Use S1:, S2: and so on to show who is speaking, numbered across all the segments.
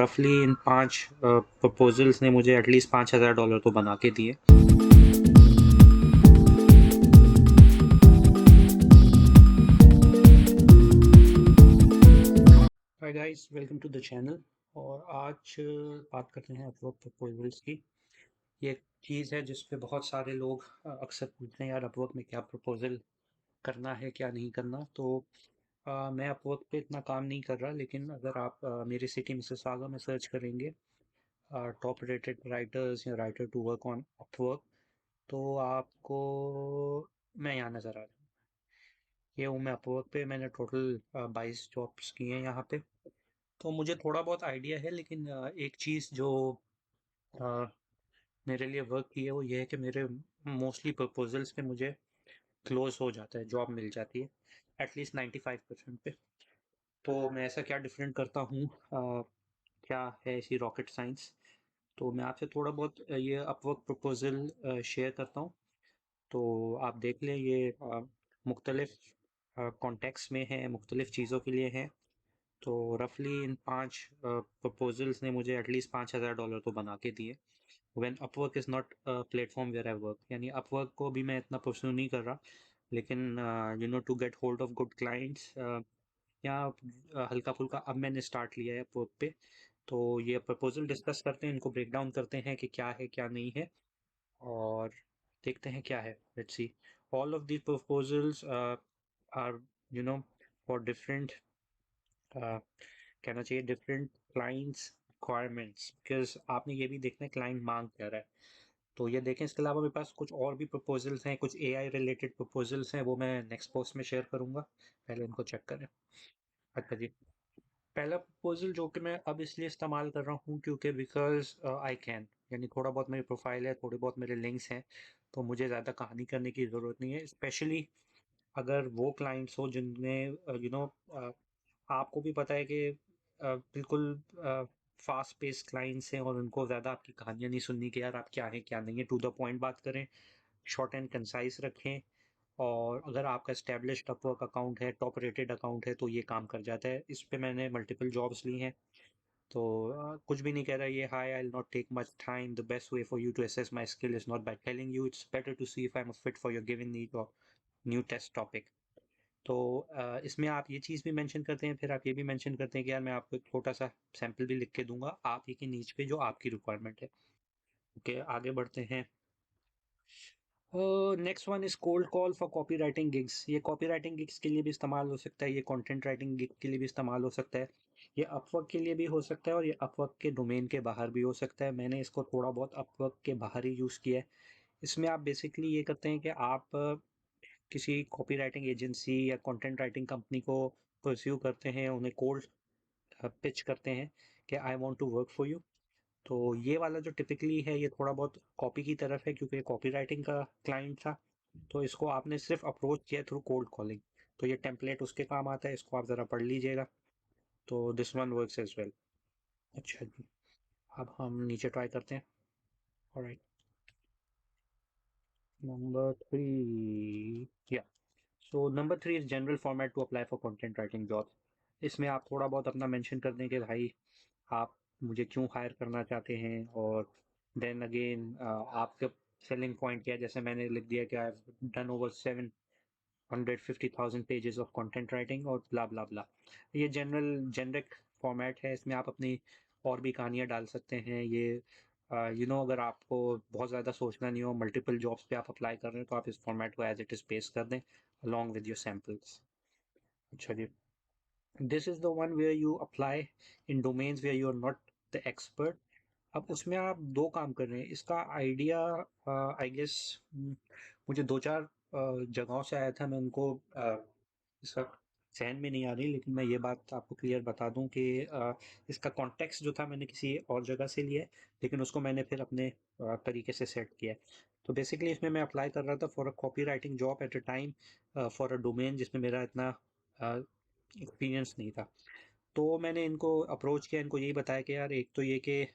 S1: रफली इन 5 प्रपोजल्स ने मुझे एटलीस्ट $5,000 तो बना के दिए। Hi guys, welcome to the channel. और आज बात करते हैं अपवर्क प्रपोजल्स की। ये एक चीज़ है जिस पे बहुत सारे लोग अक्सर पूछते हैं, यार अपवर्क में क्या प्रपोजल करना है क्या नहीं करना। तो मैं अपवर्क पे इतना काम नहीं कर रहा, लेकिन अगर आप मेरी सिटी मिसिसागा में सर्च करेंगे टॉप रेटेड राइटर्स या writer to work on Upwork, तो आपको मैं यहाँ नज़र आ रहा हूँ। ये हूँ मैं अपवर्क पे। मैंने टोटल 22 जॉब्स की हैं यहाँ पे। तो मुझे थोड़ा बहुत आइडिया है, लेकिन एक चीज़ जो अ, मेरे लिए वर्क की है वो ये है कि मेरे मोस्टली प्रपोजल्स पे मुझे क्लोज हो जाता है, जॉब मिल जाती है एटलीस्ट 95% पे। तो मैं ऐसा क्या डिफरेंट करता हूँ, क्या है ऐसी रॉकेट साइंस। तो मैं आपसे थोड़ा बहुत ये अपवर्क प्रपोजल शेयर करता हूँ। तो आप देख लें, ये मुख्तलिफ कॉन्टेक्स्ट में है, मुख्तलिफ चीज़ों के लिए है। तो रफली इन 5 प्रपोजल्स ने मुझे एटलीस्ट $5,000 तो बना के दिए। When Upwork is not platform where I work, यानी अपवर्क को भी मैं इतना परस्यू नहीं कर रहा, लेकिन to get hold of good clients या हल्का फुल्का अब मैंने स्टार्ट लिया है अपवर्क पे। तो ये प्रपोजल डिस्कस करते हैं, इनको ब्रेक डाउन करते हैं कि क्या है क्या नहीं है, और देखते हैं क्या है। Let's see. All of the proposals are you know for different, कहना चाहिए डिफरेंट क्लाइंट्स रिक्वायरमेंट्स, बिकॉज आपने ये भी देखना है क्लाइंट मांग क्या रहा है। तो ये देखें, इसके अलावा मेरे पास कुछ और भी प्रपोजल्स हैं, कुछ एआई रिलेटेड प्रपोजल्स हैं, वो मैं नेक्स्ट पोस्ट में शेयर करूंगा। पहले इनको चेक करें। अच्छा जी। पहला प्रपोजल जो कि मैं अब इसलिए इस्तेमाल कर रहा हूँ क्योंकि बिकॉज आई कैन, यानी थोड़ा बहुत मेरी प्रोफाइल है, थोड़े बहुत मेरे लिंक्स हैं, तो मुझे ज़्यादा कहानी करने की ज़रूरत नहीं है। स्पेशली अगर वो क्लाइंट्स हो जिनमें आपको भी पता है कि बिल्कुल फास्ट पेस क्लाइंट्स हैं और उनको ज़्यादा आपकी कहानियाँ नहीं सुननी कि यार आप क्या है क्या नहीं है। टू द पॉइंट बात करें, शॉर्ट एंड कंसाइज रखें। और अगर आपका एस्टेब्लिश्ड अपवर्क अकाउंट है, टॉप रेटेड अकाउंट है, तो ये काम कर जाता है। इस पे मैंने मल्टीपल जॉब्स ली हैं। तो कुछ भी नहीं कह रहा ये, hi I will not take much time, the best way for you to assess my skill is not by telling you, it's better to see if I am fit for your given need और new test topic. तो इसमें आप ये चीज़ भी mention करते हैं, फिर आप ये भी मेंशन करते हैं कि यार मैं आपको एक छोटा सा सैंपल भी लिख के दूंगा आप ही की नीच पे जो आपकी रिक्वायरमेंट है। ओके, आगे बढ़ते हैं। Next one is cold call for copy writing gigs. ये कॉपी राइटिंग गिग्स के लिए भी इस्तेमाल हो सकता है, ये कंटेंट राइटिंग गिग के लिए भी इस्तेमाल हो सकता है, ये अपवर्क के लिए भी हो सकता है, और ये अपवर्क के डोमेन के बाहर भी हो सकता है। मैंने इसको थोड़ा बहुत अपवर्क के बाहर ही यूज़ किया है। इसमें आप बेसिकली ये करते हैं कि आप किसी कॉपी राइटिंग एजेंसी या कंटेंट राइटिंग कंपनी को परस्यू करते हैं, उन्हें कोल्ड पिच करते हैं कि I want to work for you. तो ये वाला जो टिपिकली है, ये थोड़ा बहुत कॉपी की तरफ है क्योंकि कॉपी राइटिंग का क्लाइंट था। तो इसको आपने सिर्फ अप्रोच किया थ्रू कोल्ड कॉलिंग, तो ये टेम्पलेट उसके काम आता है, इसको आप ज़रा पढ़ लीजिएगा। तो this one works as well. अच्छा जी, अब हम नीचे ट्राई करते हैं। ऑलराइट, नंबर 3, या so number 3 is general format to apply for content writing job. इसमें आप थोड़ा बहुत अपना मेंशन कर दें कि भाई आप मुझे क्यों हायर करना चाहते हैं, और देन अगेन आपके सेलिंग पॉइंट क्या है। जैसे मैंने लिख दिया कि I have done over 750,000 pages of content writing और ब्ला ब्ला ब्ला। ये जनरल जेनरिक फॉर्मेट है, इसमें आप अपनी और भी कहानियाँ डाल सकते हैं। ये अगर आपको बहुत ज़्यादा सोचना नहीं हो, मल्टीपल जॉब्स पे आप अप्लाई कर रहे हैं, तो आप इस फॉर्मेट को एज इट इज़ पेस्ट कर दें along with your samples। अच्छा जी। This is the one where you apply in domains where you are not the expert. अब उसमें आप दो काम कर रहे हैं। इसका आइडिया आई गेस मुझे दो चार जगहों से आया था, मैं उनको इसका जहन में नहीं आ रही, लेकिन मैं ये बात आपको क्लियर बता दूं कि इसका कॉन्टेक्स्ट जो था मैंने किसी और जगह से लिया है, लेकिन उसको मैंने फिर अपने तरीके से सेट किया है। तो बेसिकली इसमें मैं अप्लाई कर रहा था for a copy writing job at a time, for a domain जिसमें मेरा इतना एक्सपीरियंस नहीं था। तो मैंने इनको अप्रोच किया, इनको यही बताया कि यार एक तो ये कि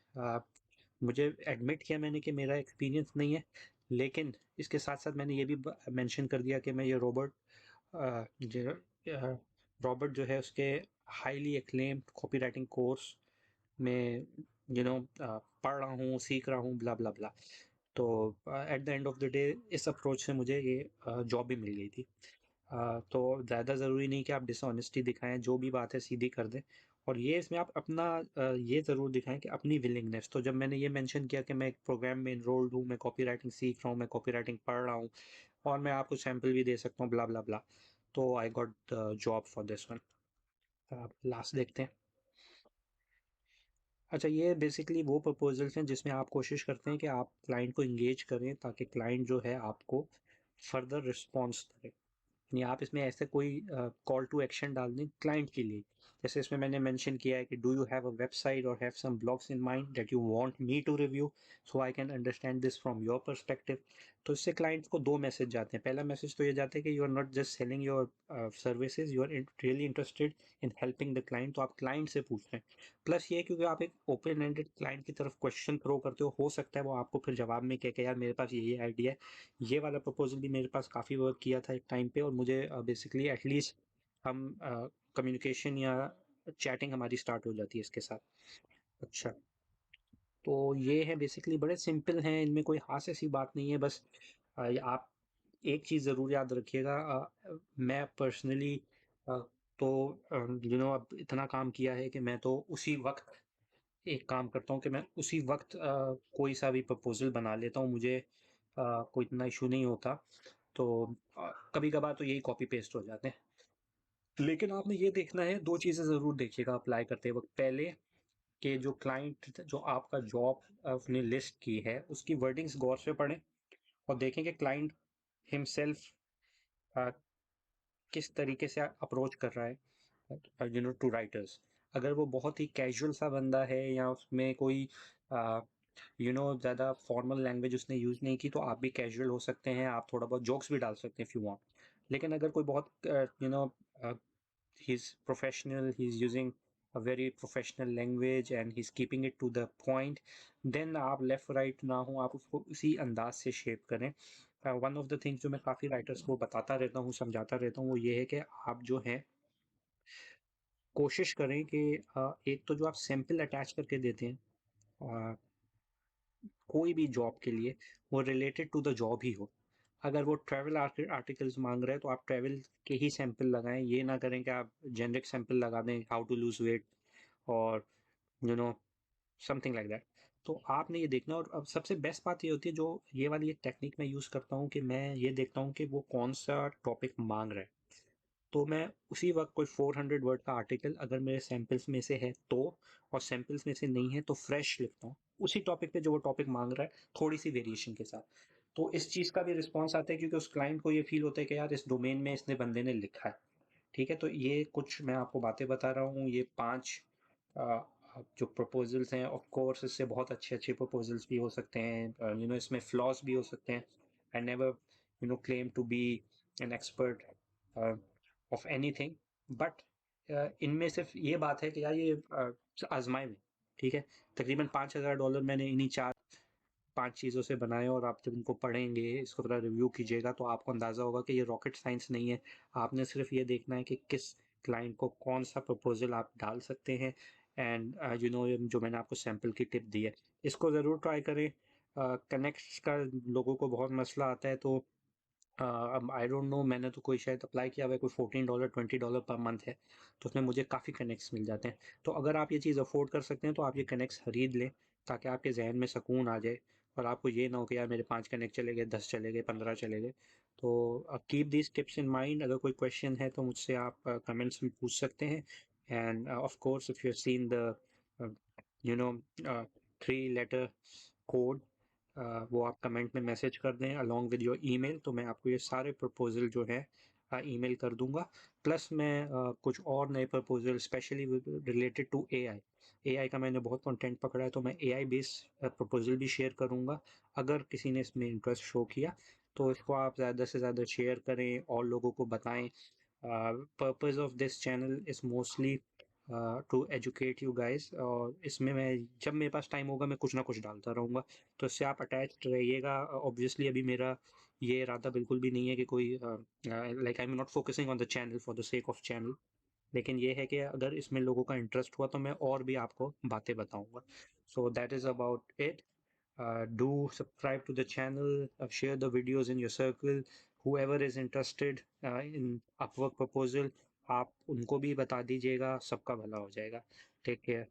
S1: मुझे एडमिट किया मैंने कि मेरा एक्सपीरियंस नहीं है, लेकिन इसके साथ साथ मैंने ये भी मेंशन कर दिया कि मैं ये रॉबर्ट जो है उसके highly acclaimed copy writing course मैं पढ़ रहा हूँ, सीख रहा हूँ, ब्ला ब्ला ब्ला। तो at the end of the day इस अप्रोच से मुझे ये जॉब भी मिल गई थी। तो ज़्यादा ज़रूरी नहीं कि आप डिसऑनेस्टी दिखाएं, जो भी बात है सीधी कर दें। और ये इसमें आप अपना ये ज़रूर दिखाएं कि अपनी विलिंगनेस। तो जब मैंने ये मेंशन किया कि मैं एक प्रोग्राम में इनरोल्ड हूँ, मैं कॉपी राइटिंग सीख रहा हूँ, मैं कॉपी राइटिंग पढ़ रहा हूँ, और मैं आपको सैम्पल भी दे सकता हूँ, ब्ला ब्ला ब्ला, तो I got the job for this one. आप लास्ट देखते हैं। अच्छा, ये बेसिकली वो प्रपोजल्स हैं जिसमें आप कोशिश करते हैं कि आप क्लाइंट को इंगेज करें, ताकि क्लाइंट जो है आपको फर्दर रिस्पॉन्स करे। नहीं, आप इसमें ऐसे कोई कॉल टू एक्शन डाल दें क्लाइंट के लिए। जैसे इसमें मैंने मेंशन किया है कि do you have a website और have some blogs in mind that you want me to review, so I can understand this from your perspective. तो इससे क्लाइंट को दो मैसेज जाते हैं। पहला मैसेज तो ये जाता है कि you are not just selling your services, you are really interested in helping the client. तो आप क्लाइंट से पूछ रहे हैं। प्लस ये क्योंकि आप एक ओपन एंडेड क्लाइंट की तरफ क्वेश्चन थ्रो करते हो सकता है वो आपको फिर जवाब में कहे कि यार मेरे पास ये आइडिया है। ये वाला प्रपोजल भी मेरे पास काफ़ी वर्क किया था एक टाइम पे, और मुझे बेसिकली एटलीस्ट हम कम्युनिकेशन या चैटिंग हमारी स्टार्ट हो जाती है इसके साथ। अच्छा, तो ये है बेसिकली, बड़े सिंपल हैं, इनमें कोई खास ऐसी बात नहीं है। बस आप एक चीज़ ज़रूर याद रखिएगा। मैं पर्सनली तो अब इतना काम किया है कि मैं तो उसी वक्त एक काम करता हूँ कि मैं उसी वक्त कोई सा भी प्रपोजल बना लेता हूँ। मुझे कोई इतना इशू नहीं होता। तो कभी कभार तो यही कॉपी पेस्ट हो जाते हैं। लेकिन आपने ये देखना है, दो चीज़ें ज़रूर देखिएगा अप्लाई करते वक्त। पहले कि जो क्लाइंट जो आपका जॉब अपनी लिस्ट की है उसकी वर्डिंग्स गौर से पढ़ें, और देखें कि क्लाइंट हिमसेल्फ किस तरीके से अप्रोच कर रहा है टू राइटर्स। अगर वो बहुत ही कैजुअल सा बंदा है या उसमें कोई ज़्यादा फॉर्मल लैंग्वेज उसने यूज़ नहीं की, तो आप भी कैजुअल हो सकते हैं, आप थोड़ा बहुत जोक्स भी डाल सकते हैं इफ़ यू वांट। लेकिन अगर कोई बहुत he's professional, he's using a very professional language and he's keeping it to the point, then आप लेफ्ट राइट ना हो, आप उसको उसी अंदाज से शेप करें। वन ऑफ द थिंग्स जो मैं काफ़ी राइटर्स को बताता रहता हूँ, समझाता रहता हूँ, वो ये है कि आप जो है कोशिश करें कि एक तो जो आप सैंपल अटैच करके देते हैं कोई भी जॉब के लिए, वो रिलेटेड टू द जॉब ही हो। अगर वो ट्रैवल आर्टिकल्स मांग रहे हैं तो आप ट्रैवल के ही सैंपल लगाएं। ये ना करें कि आप जेनरिक सैंपल लगा दें, हाउ टू लूज वेट और you know something like that. तो आपने ये देखना। और अब सबसे बेस्ट बात ये होती है, जो ये वाली एक टेक्निक मैं यूज़ करता हूँ, कि मैं ये देखता हूँ कि वो कौन सा टॉपिक मांग रहा है। तो मैं उसी वक्त कोई 400 वर्ड का आर्टिकल अगर मेरे सैंपल्स में से है तो, और सैंपल्स में से नहीं है तो फ्रेश लिखता हूँ उसी टॉपिक पे जो वो टॉपिक मांग रहा है, थोड़ी सी वेरिएशन के साथ। तो इस चीज़ का भी रिस्पॉन्स आता है, क्योंकि उस क्लाइंट को ये फील होता है कि यार इस डोमेन में इसने बंदे ने लिखा है। ठीक है, तो ये कुछ मैं आपको बातें बता रहा हूँ, ये 5 जो प्रपोजल्स हैं। ऑफ कोर्स इससे बहुत अच्छे अच्छे प्रपोजल्स भी हो सकते हैं, इसमें फ्लॉज भी हो सकते हैं। I never claim to be an expert of anything, but इनमें सिर्फ ये बात है कि यार ये आजमाए में। ठीक है, तकरीबन $5,000 मैंने इन्हीं 4-5 चीज़ों से बनाए, और आप जब इनको पढ़ेंगे, इसको थोड़ा रिव्यू कीजिएगा, तो आपको अंदाज़ा होगा कि ये रॉकेट साइंस नहीं है। आपने सिर्फ ये देखना है कि किस क्लाइंट को कौन सा प्रपोजल आप डाल सकते हैं। एंड जो मैंने आपको सैंपल की टिप दी है, इसको ज़रूर ट्राई करें। कनेक्ट्स का लोगों को बहुत मसला आता है, तो अब आई डोंट नो, मैंने तो कोई शायद अप्लाई किया हुआ है, कोई $14 $20 पर मंथ है, तो उसमें मुझे काफ़ी कनेक्ट्स मिल जाते हैं। तो अगर आप ये चीज़ अफोर्ड कर सकते हैं तो आप ये कनेक्ट्स खरीद लें, ताकि आपके जहन में सुकून आ जाए, और आपको ये ना हो कि यार मेरे 5 कनेक्ट चले गए, 10 चले गए, 15 चले गए। तो keep these tips in mind. अगर कोई क्वेश्चन है तो मुझसे आप कमेंट्स में पूछ सकते हैं। And of course if you have seen the you know 3 letter code, वो आप कमेंट में मैसेज कर दें अलॉन्ग विद योर ईमेल, तो मैं आपको ये सारे प्रपोजल जो है ईमेल कर दूंगा। प्लस मैं कुछ और नए proposal specially related to AI, AI का मैंने बहुत कंटेंट पकड़ा है, तो मैं एआई बेस्ड प्रपोजल भी शेयर करूंगा। अगर किसी ने इसमें इंटरेस्ट शो किया तो इसको आप ज़्यादा से ज़्यादा शेयर करें और लोगों को बताएं। Purpose of this channel is mostly to educate you guys, और इसमें मैं जब मेरे पास टाइम होगा मैं कुछ ना कुछ डालता रहूँगा। तो इससे आप अटैच्ड रहिएगा। ऑब्वियसली अभी मेरा ये इरादा बिल्कुल भी नहीं है कि कोई like I am not focusing on the channel for the sake of channel. लेकिन ये है कि अगर इसमें लोगों का इंटरेस्ट हुआ तो मैं और भी आपको बातें बताऊंगा। So that is about it. Do subscribe to the channel, share the videos in your circle. Whoever is interested in Upwork proposal, आप उनको भी बता दीजिएगा, सबका भला हो जाएगा। Take care.